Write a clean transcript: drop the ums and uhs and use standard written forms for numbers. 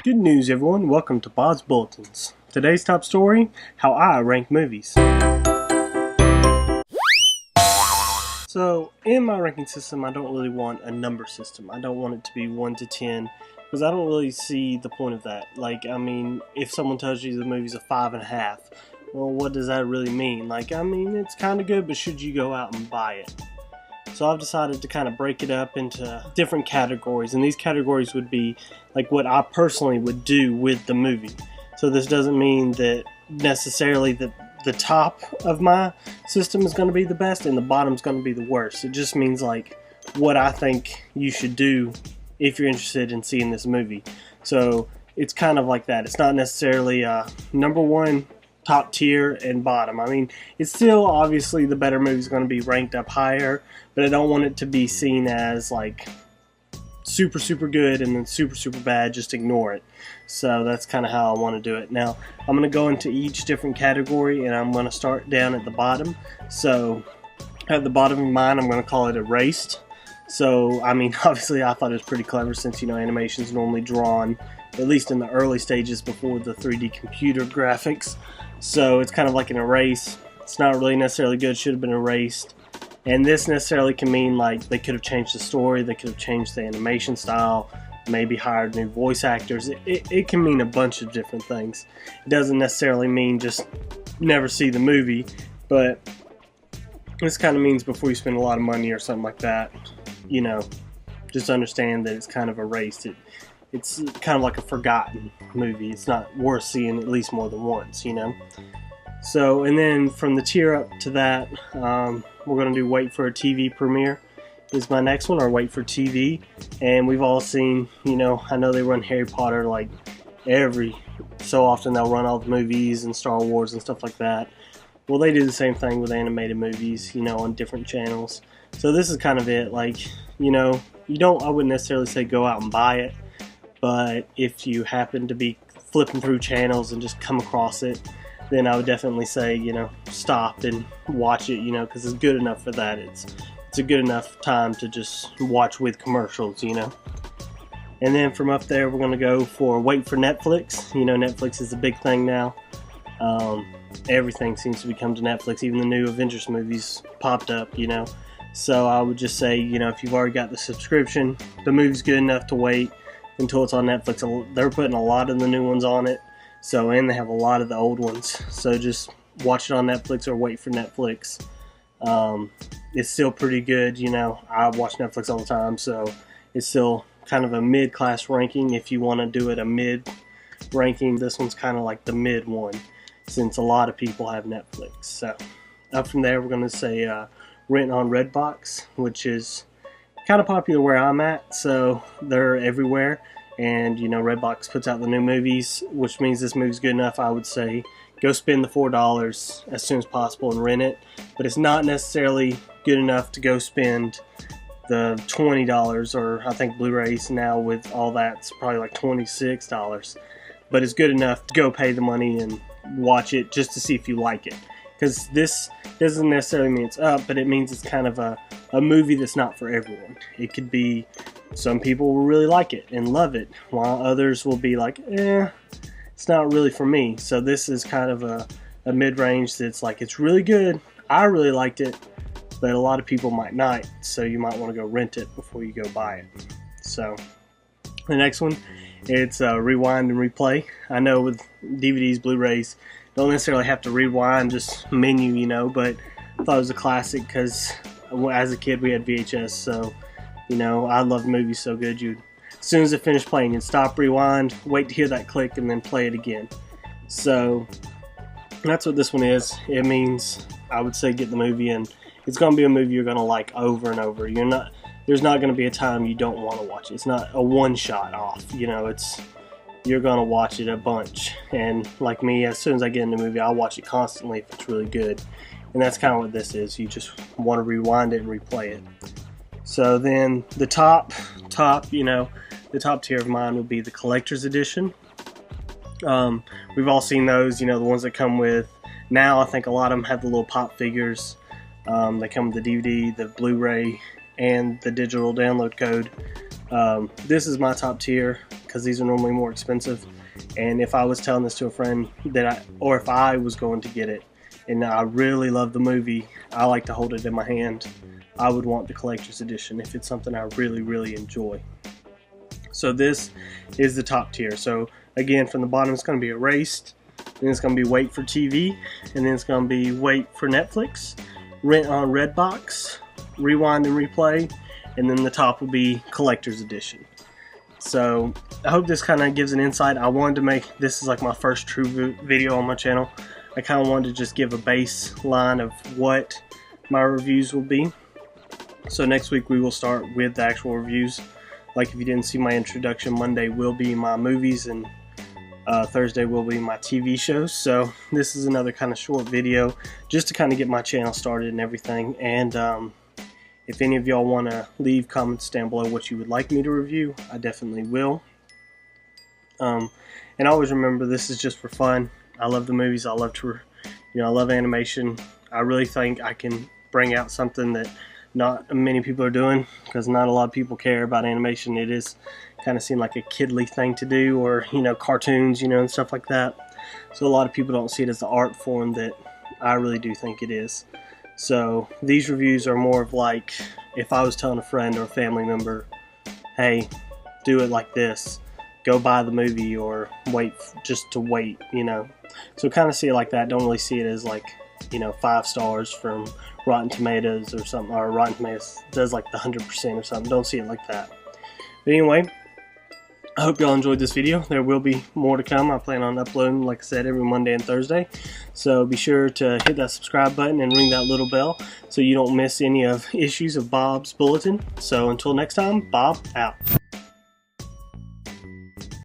Good news, everyone. Welcome to Bob's Bulletins. Today's top story, how I rank movies. So, in my ranking system, I don't really want a number system. I don't want it to be 1 to 10, because I don't really see the point of that. If someone tells you the movie's a 5.5, well, what does that really mean? It's kind of good, but should you go out and buy it? So I've decided to kind of break it up into different categories, and these categories would be like what I personally would do with the movie. So this doesn't mean that necessarily that the top of my system is going to be the best and the bottom is going to be the worst. It just means like what I think you should do if you're interested in seeing this movie. So it's kind of like that. It's not necessarily number one, top tier, and bottom. It's still obviously the better movie is going to be ranked up higher, but I don't want it to be seen as like super good and then super bad, just ignore it. So that's kind of how I want to do it. Now I'm going to go into each different category, and I'm going to start down at the bottom. So at the bottom of mine, I'm going to call it erased. So obviously I thought it was pretty clever, since animation is normally drawn at least in the early stages before the 3D computer graphics. So it's kind of like an erase. It's not really necessarily good, should have been erased. And this necessarily can mean like they could have changed the story, they could have changed the animation style, maybe hired new voice actors. It can mean a bunch of different things. It doesn't necessarily mean just never see the movie, but this kind of means before you spend a lot of money or something like that, just understand that it's kind of erased. It's kind of like a forgotten movie. It's not worth seeing at least more than once, So, and then from the tier up to that, we're going to do wait for a TV premiere is my next one, or wait for TV. And we've all seen, I know they run Harry Potter like every so often. They'll run all the movies and Star Wars and stuff like that. Well, they do the same thing with animated movies, on different channels. So this is kind of it. I wouldn't necessarily say go out and buy it. But if you happen to be flipping through channels and just come across it, then I would definitely say, stop and watch it, because it's good enough for that. It's a good enough time to just watch with commercials, And then from up there, we're going to go for wait for Netflix. Netflix is a big thing now. Everything seems to be coming to Netflix. Even the new Avengers movies popped up, So I would just say, if you've already got the subscription, the movie's good enough to wait until it's on Netflix. They're putting a lot of the new ones on it, and they have a lot of the old ones. So just watch it on Netflix or wait for Netflix. It's still pretty good, I watch Netflix all the time, so it's still kind of a mid-class ranking. If you want to do it a mid ranking, this one's kind of like the mid one, since a lot of people have Netflix. So up from there, we're going to say rent on Redbox, which is kind of popular where I'm at, so they're everywhere. And Redbox puts out the new movies, which means this movie's good enough. I would say go spend the $4 as soon as possible and rent it. But it's not necessarily good enough to go spend the $20, or I think Blu-rays now with all that's probably like $26. But it's good enough to go pay the money and watch it just to see if you like it. Because this doesn't necessarily mean it's up, but it means it's kind of a movie that's not for everyone. It could be, some people will really like it and love it, while others will be like, it's not really for me. So this is kind of a mid-range that's like, it's really good, I really liked it, but a lot of people might not, so you might want to go rent it before you go buy it. So the next one, it's rewind and replay. I know with DVDs, Blu-rays, don't necessarily have to rewind, just menu, but I thought it was a classic because as a kid we had VHS, so I loved movies so good, as soon as it finished playing, you'd stop, rewind, wait to hear that click, and then play it again. So that's what this one is. It means, I would say, get the movie, and it's going to be a movie you're going to like over and over. There's not going to be a time you don't want to watch it. It's not a one-shot off, you're going to watch it a bunch. And like me, as soon as I get in the movie, I'll watch it constantly if it's really good. And that's kind of what this is. You just want to rewind it and replay it. So then the top, the top tier of mine would be the collector's edition. We've all seen those, the ones that come with, now I think a lot of them have the little pop figures. They come with the DVD, the Blu-ray, and the digital download code. This is my top tier because these are normally more expensive. And if I was telling this to a friend or if I was going to get it and I really love the movie, I like to hold it in my hand, I would want the collector's edition if it's something I really, really enjoy. So this is the top tier. So again, from the bottom it's going to be erased, then it's going to be wait for TV, and then it's going to be wait for Netflix, rent on Redbox, rewind and replay, and then the top will be collector's edition. So I hope this kind of gives an insight. I wanted to make this is like my first true video on my channel. I kind of wanted to just give a baseline of what my reviews will be. So next week we will start with the actual reviews. Like if you didn't see my introduction, Monday will be my movies and Thursday will be my TV shows. So this is another kind of short video just to kind of get my channel started and everything. And if any of y'all want to leave comments down below what you would like me to review, I definitely will. And always remember, this is just for fun. I love the movies. I love to, I love animation. I really think I can bring out something that not many people are doing, because not a lot of people care about animation. It is kind of seem like a kidly thing to do, or cartoons, and stuff like that. So a lot of people don't see it as the art form that I really do think it is. So these reviews are more of like if I was telling a friend or a family member, hey, do it like this, go buy the movie, or wait just to wait, So kind of see it like that. Don't really see it as like 5 stars from Rotten Tomatoes or something, or Rotten Tomatoes does like the 100% or something. Don't see it like that. But anyway, I hope y'all enjoyed this video. There will be more to come. I plan on uploading, like I said, every Monday and Thursday. So be sure to hit that subscribe button and ring that little bell so you don't miss any of issues of Bob's Bulletin. So until next time, Bob out.